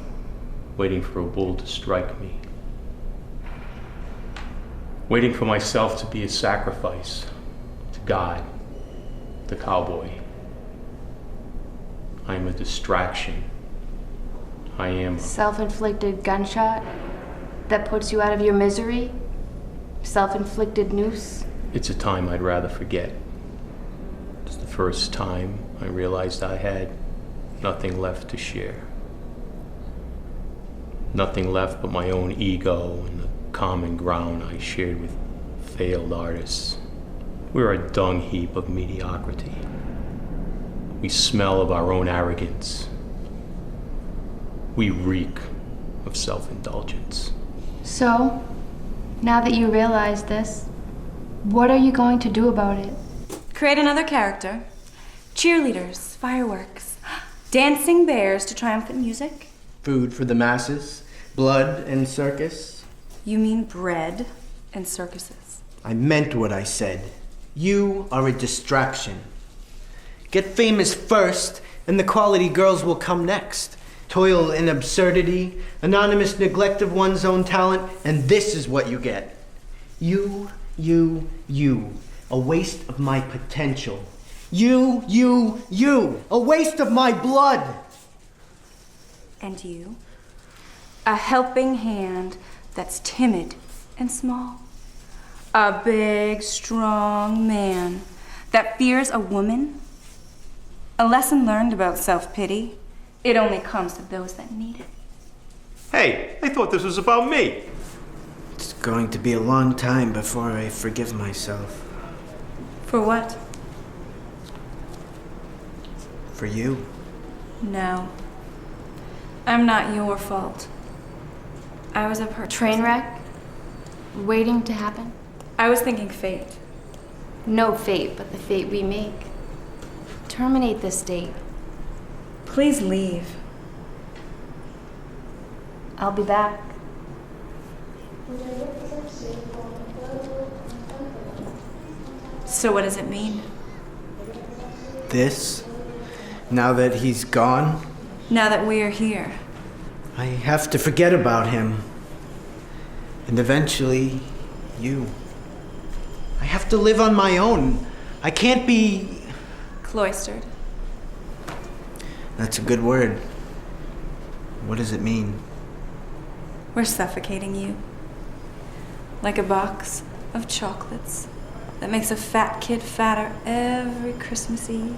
waiting for a bull to strike me. Waiting for myself to be a sacrifice to God, the cowboy. I am a distraction. I am Self-inflicted gunshot that puts you out of your misery? Self-inflicted noose? It's a time I'd rather forget. It's the first time I realized I had nothing left to share. Nothing left but my own ego and the common ground I shared with failed artists. We're a dung heap of mediocrity. We smell of our own arrogance. We reek of self-indulgence. So, now that you realize this, what are you going to do about it? Create another character. Cheerleaders, fireworks, dancing bears to triumphant music. Food for the masses, blood and circus. You mean bread and circuses. I meant what I said. You are a distraction. Get famous first, and the quality girls will come next. Toil in absurdity, anonymous neglect of one's own talent, and this is what you get. You. A waste of my potential. You. A waste of my blood. And you? A helping hand that's timid and small. A big, strong man that fears a woman. A lesson learned about self-pity. It only comes to those that need it. Hey, I thought this was about me. It's going to be a long time before I forgive myself. For what? For you. No. I'm not your fault. I was a Train wreck? Waiting to happen? I was thinking fate. No fate, but the fate we make. Terminate this date. Please leave. I'll be back. So what does it mean? This, now that he's gone, Now that we are here. I have to forget about him. And eventually, you. I have to live on my own. I can't be... Cloistered. That's a good word. What does it mean? We're suffocating you. Like a box of chocolates that makes a fat kid fatter every Christmas Eve.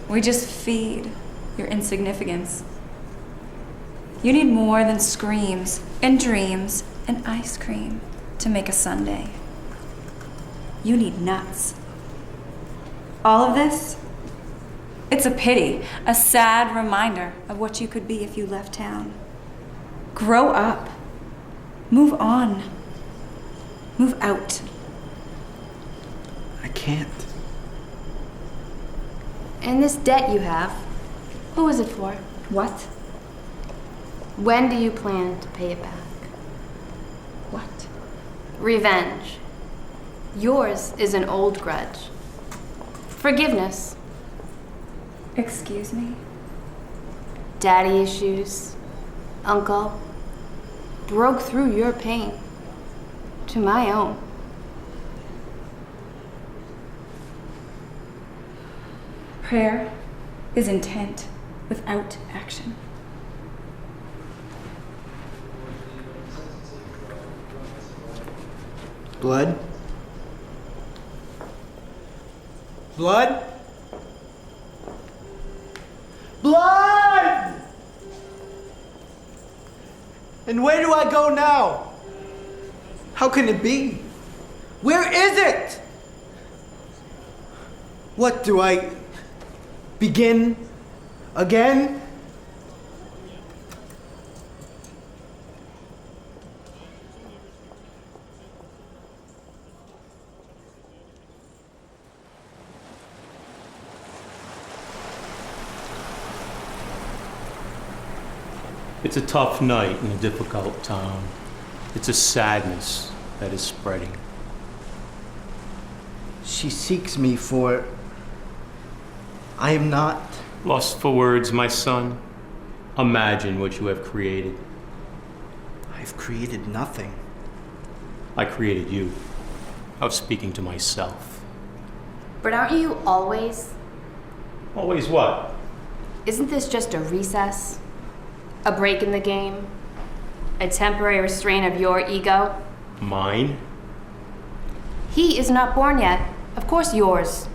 We just feed your insignificance. You need more than screams and dreams and ice cream to make a sundae. You need nuts. All of this? It's a pity, a sad reminder of what you could be if you left town. Grow up. Move on. Move out. can't. And this debt you have, who is it for? What? When do you plan to pay it back? What? Revenge. Yours is an old grudge. Forgiveness. Excuse me? Daddy issues. Uncle. Broke through your pain. To my own. Prayer is intent without action. Blood? Blood? Blood! And where do I go now? How can it be? Where is it? What do I begin again? It's a tough night in a difficult town. It's a sadness that is spreading. She seeks me for... I am not... Lost for words, my son. Imagine what you have created. I've created nothing. I created you. I was speaking to myself. But aren't you always? Always what? Isn't this just a recess? A break in the game? A temporary restraint of your ego? Mine? He is not born yet. Of course yours.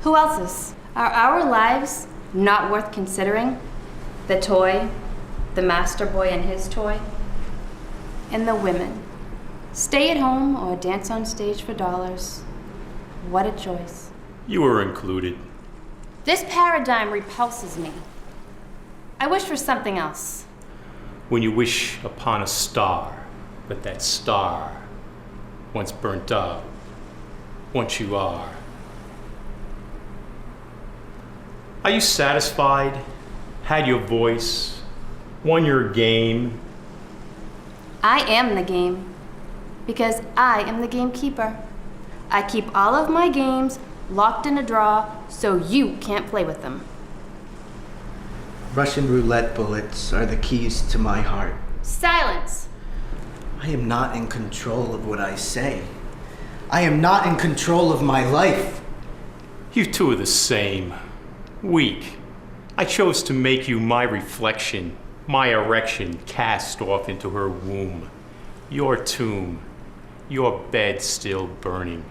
Who else's? Are our lives not worth considering? The toy, the master boy and his toy, and the women. Stay at home or dance on stage for dollars. What a choice. You were included. This paradigm repulses me. I wish for something else. When you wish upon a star, but that star, once burnt out, once you are you satisfied? Had your voice? Won your game? I am the game, because I am the gamekeeper. I keep all of my games locked in a drawer so you can't play with them. Russian roulette bullets are the keys to my heart. Silence! I am not in control of what I say. I am not in control of my life. You two are the same. Weak. I chose to make you my reflection, my erection cast off into her womb. Your tomb, your bed still burning.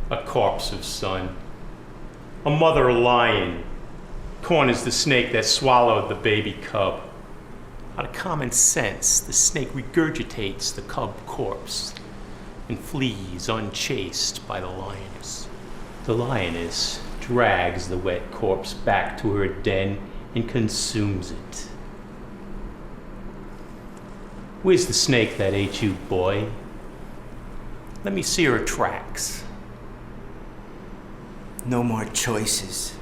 A corpse of sun. A mother lion. Corn is the snake that swallowed the baby cub. Out of common sense, the snake regurgitates the cub corpse and flees unchased by the lioness. The lioness drags the wet corpse back to her den and consumes it. Where's the snake that ate you, boy? Let me see her tracks. No more choices.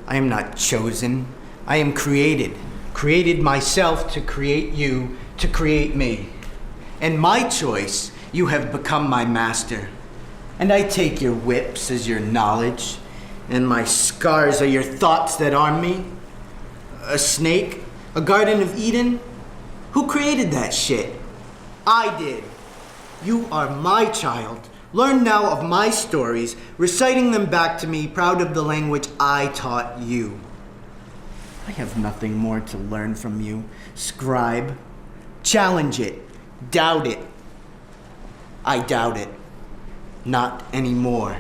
I am not chosen. I am created. Created myself to create you, to create me. And my choice, you have become my master. And I take your whips as your knowledge, and my scars are your thoughts that arm me. A snake? A Garden of Eden? Who created that shit? I did. You are my child. Learn now of my stories, reciting them back to me, proud of the language I taught you. I have nothing more to learn from you, scribe. Challenge it. Doubt it. I doubt it. Not anymore.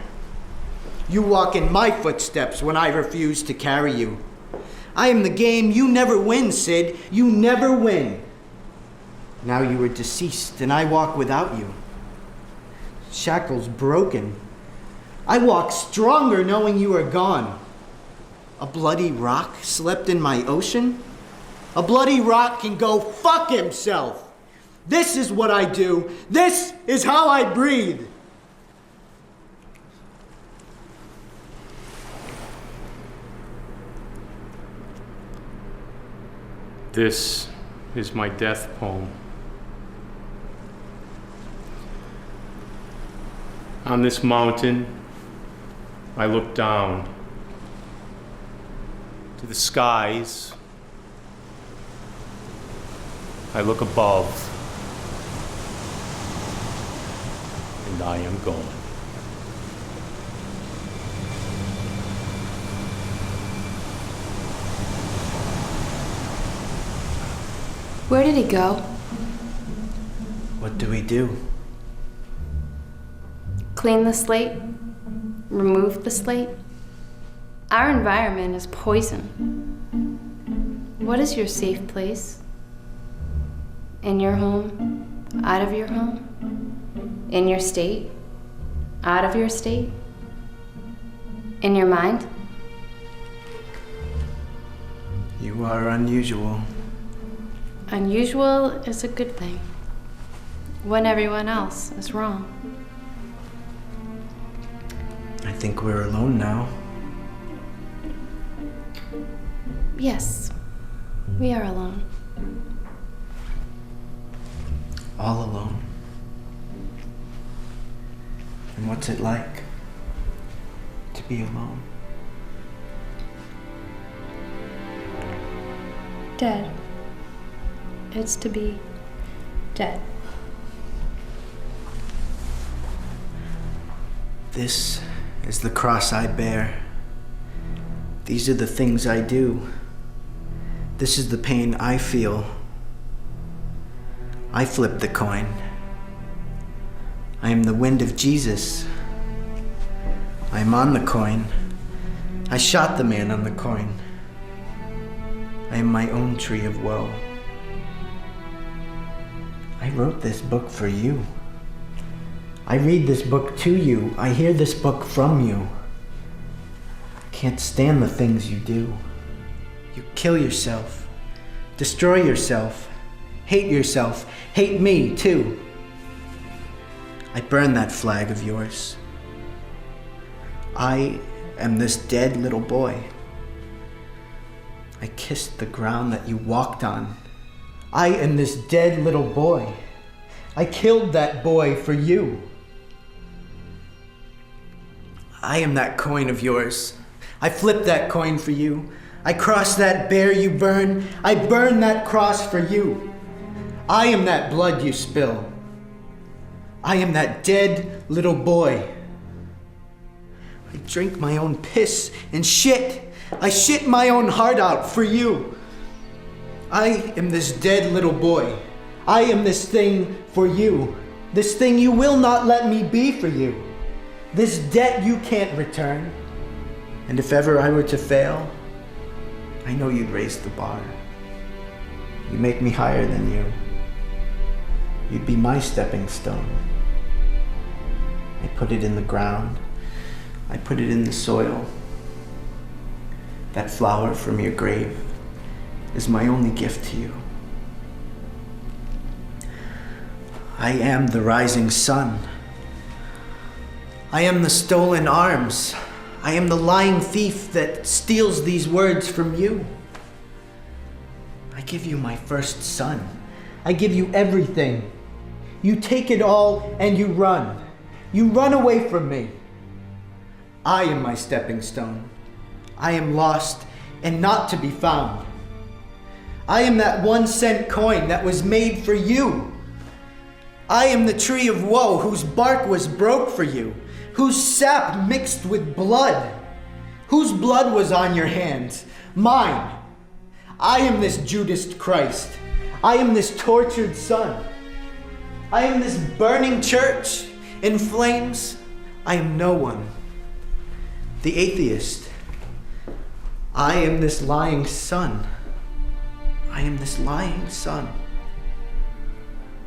You walk in my footsteps when I refuse to carry you. I am the game. You never win, Sid. You never win. Now you are deceased, and I walk without you. Shackles broken. I walk stronger knowing you are gone. A bloody rock slept in my ocean? A bloody rock can go fuck himself. This is what I do. This is how I breathe. This is my death poem. On this mountain, I look down to the skies. I look above, and I am gone. Where did he go? What do we do? Clean the slate? Remove the slate? Our environment is poison. What is your safe place? In your home? Out of your home? In your state? Out of your state? In your mind? You are unusual. Unusual is a good thing, when everyone else is wrong. I think we're alone now. Yes, we are alone. All alone. And what's it like to be alone? Dead. It's to be dead. This is the cross I bear. These are the things I do. This is the pain I feel. I flip the coin. I am the wind of Jesus. I am on the coin. I shot the man on the coin. I am my own tree of woe. I wrote this book for you. I read this book to you. I hear this book from you. I can't stand the things you do. You kill yourself, destroy yourself, hate yourself, hate me too. I burn that flag of yours. I am this dead little boy. I kissed the ground that you walked on. I am this dead little boy. I killed that boy for you. I am that coin of yours. I flip that coin for you. I cross that bear you burn. I burn that cross for you. I am that blood you spill. I am that dead little boy. I drink my own piss and shit. I shit my own heart out for you. I am this dead little boy. I am this thing for you. This thing you will not let me be for you. This debt you can't return. And if ever I were to fail, I know you'd raise the bar. You make me higher than you. You'd be my stepping stone. I put it in the ground. I put it in the soil. That flower from your grave is my only gift to you. I am the rising sun. I am the stolen arms. I am the lying thief that steals these words from you. I give you my first son. I give you everything. You take it all and you run. You run away from me. I am my stepping stone. I am lost and not to be found. I am that 1 cent coin that was made for you. I am the tree of woe whose bark was broke for you, whose sap mixed with blood. Whose blood was on your hands? Mine. I am this Judas Christ. I am this tortured son. I am this burning church in flames. I am no one. The atheist. I am this lying son. I am this lying son.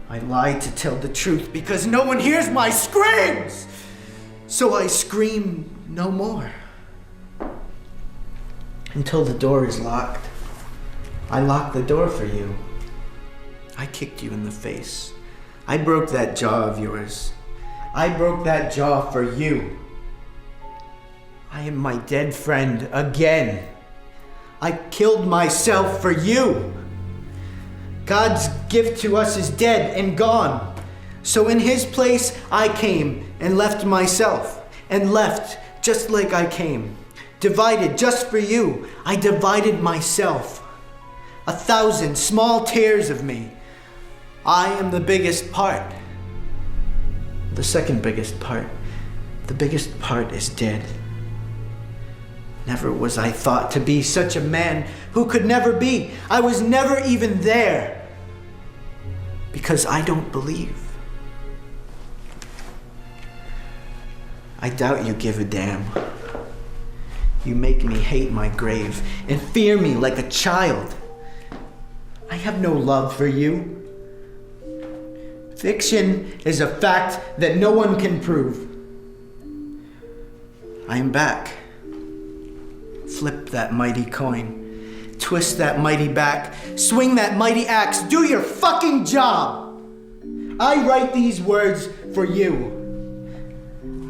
I lie to tell the truth because no one hears my screams. So I scream no more. Until the door is locked. I lock the door for you. I kicked you in the face. I broke that jaw of yours. I broke that jaw for you. I am my dead friend again. I killed myself for you. God's gift to us is dead and gone. So in his place I came and left myself, and left just like I came. Divided just for you, I divided myself. 1,000 small tears of me. I am the biggest part. The second biggest part. The biggest part is dead. Never was I thought to be such a man who could never be. I was never even there. Because I don't believe. I doubt you give a damn. You make me hate my grave and fear me like a child. I have no love for you. Fiction is a fact that no one can prove. I am back. Flip that mighty coin. Twist that mighty back. Swing that mighty axe. Do your fucking job. I write these words for you.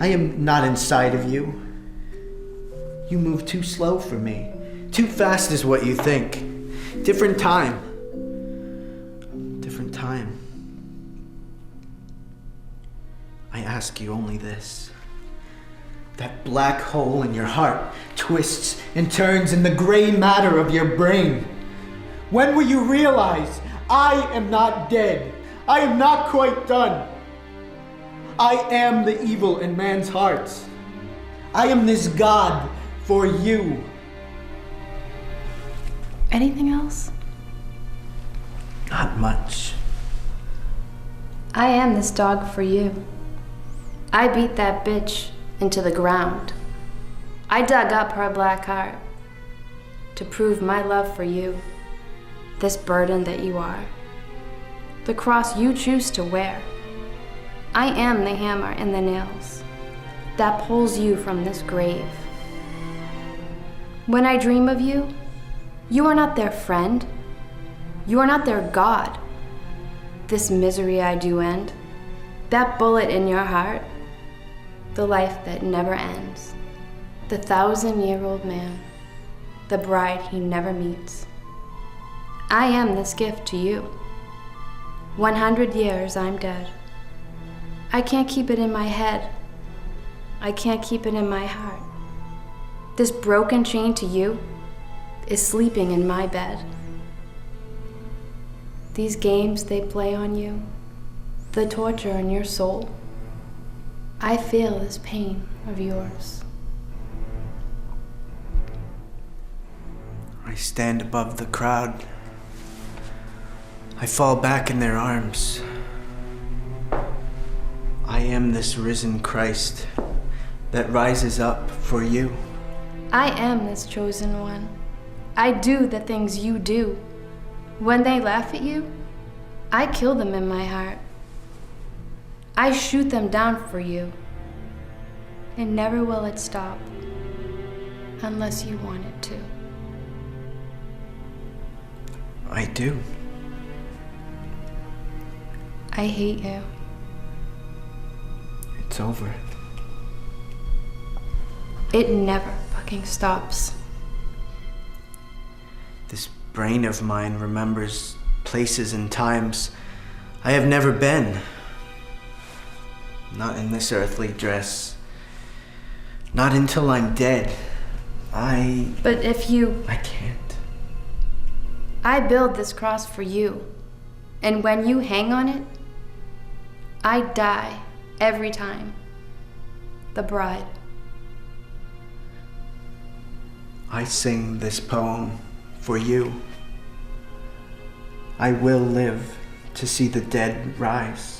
I am not inside of you. You move too slow for me. Too fast is what you think. Different time. Different time. I ask you only this. That black hole in your heart twists and turns in the gray matter of your brain. When will you realize I am not dead? I am not quite done. I am the evil in man's hearts. I am this God for you. Anything else? Not much. I am this dog for you. I beat that bitch into the ground. I dug up her black heart to prove my love for you, this burden that you are, the cross you choose to wear. I am the hammer and the nails that pulls you from this grave. When I dream of you, you are not their friend. You are not their God. This misery I do end, that bullet in your heart, the life that never ends, the 1,000-year-old man, the bride he never meets. I am this gift to you. 100 years I'm dead. I can't keep it in my head. I can't keep it in my heart. This broken chain to you is sleeping in my bed. These games they play on you, the torture in your soul, I feel this pain of yours. I stand above the crowd. I fall back in their arms. I am this risen Christ that rises up for you. I am this chosen one. I do the things you do. When they laugh at you, I kill them in my heart. I shoot them down for you. And never will it stop unless you want it to. I do. I hate you. It's over. It never fucking stops. This brain of mine remembers places and times I have never been. Not in this earthly dress. Not until I'm dead. But if you... I can't. I build this cross for you. And when you hang on it, I die every time. The bride. I sing this poem for you. I will live to see the dead rise.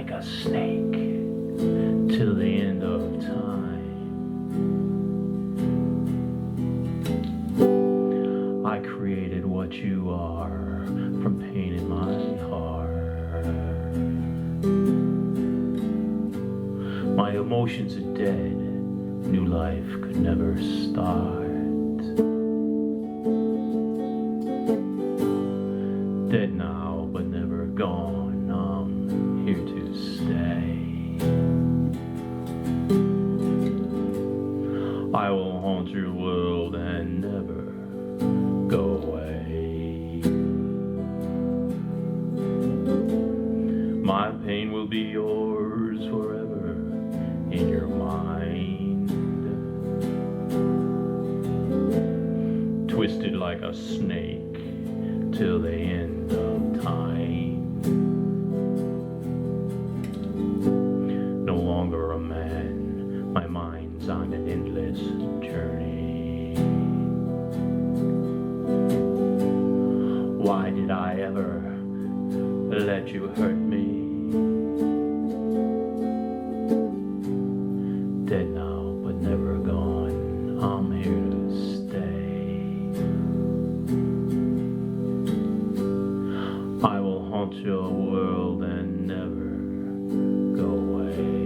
like a snake till the end of time. I created what you are from pain in my heart. My emotions are dead, new life could never start. Dead now, but never gone, I'm here to stay. I will haunt your world and never go away. My pain will be yours forever in your mind. Twisted like a snake till the end of time. No longer a man, my mind's on an endless journey. Why did I ever let you hurt me? Dead now, but never gone, I'm here to stay. I will haunt your world and never go away.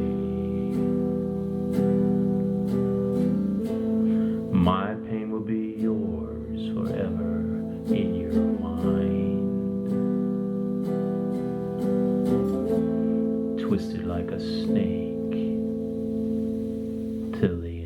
My pain will be yours forever in your mind. Twisted like a snake till the